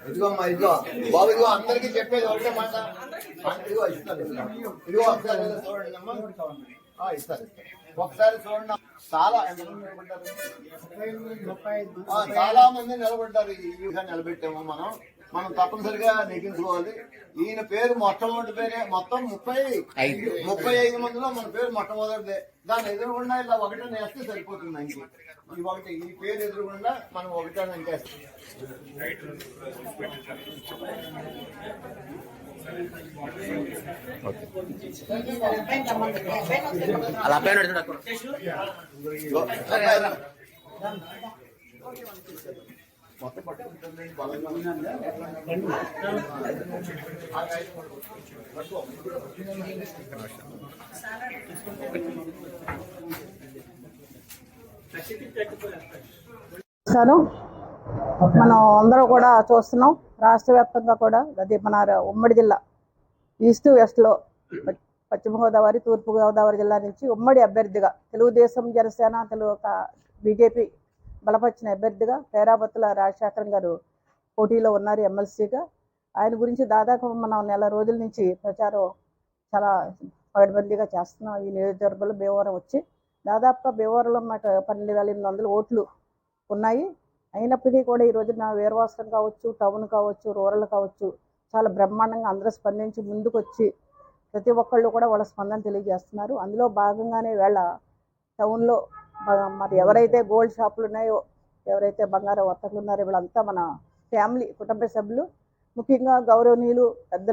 ఇదిగోమ్మా ఇదిగో బాబు ఇదిగో అందరికి చెప్పేది ఒకటే మాట. ఇదిగో ఇస్తారు ఇదిగో ఒకసారి చూడండి అమ్మా ఇస్తారు ఒకసారి చూడండి. చాలా చాలా మంది నిలబడ్డారు. ఈ విధంగా నిలబెట్టాము మనం తప్పనిసరిగా నెగ్గించుకోవాలి. ఈయన పేరు మొట్టమొదటి పేరే మొత్తం 35 మందిలో మన పేరు మొట్టమొదటిదే. దాన్ని ఎదురుగుండా ఇలా ఒకటే నేస్తే సరిపోతుంది. ఈ పేరు ఎదురుగుండా మనం ఒకటే నెంకేస్తాం. అలా మొత్తం పట్టుకుంటుంది బలంగా. మనం అందరూ కూడా చూస్తున్నాం. రాష్ట్ర వ్యాప్తంగా కూడా అది మన ఉమ్మడి జిల్లా ఈస్ట్ వెస్ట్లో పశ్చిమ గోదావరి తూర్పు గోదావరి జిల్లా నుంచి ఉమ్మడి అభ్యర్థిగా తెలుగుదేశం జనసేన బీజేపీ బలపరిచిన అభ్యర్థిగా పేరాబత్తుల రాజశేఖరం గారు పోటీలో ఉన్నారు ఎమ్మెల్సీగా. ఆయన గురించి దాదాపు మనం నెల రోజుల నుంచి ప్రచారం చాలా పగడ్బందీగా చేస్తున్నాం. ఈ నియోజకవర్గంలో భీమవరం వచ్చి దాదాపుగా భీమవరంలో మాకు 12,800 ఓట్లు ఉన్నాయి. అయినప్పటికీ కూడా ఈ రోజున వీరవాసరం కావచ్చు, టౌన్ కావచ్చు, రూరల్ కావచ్చు చాలా బ్రహ్మాండంగా అందరూ స్పందించి ముందుకు వచ్చి ప్రతి ఒక్కళ్ళు కూడా వాళ్ళ స్పందన తెలియజేస్తున్నారు. అందులో భాగంగానే వేళ టౌన్లో మరి ఎవరైతే గోల్డ్ షాపులు ఉన్నాయో, ఎవరైతే బంగారం వర్తకులు ఉన్నారో వీళ్ళంతా మన ఫ్యామిలీ కుటుంబ సభ్యులు, ముఖ్యంగా గౌరవనీయులు పెద్దలు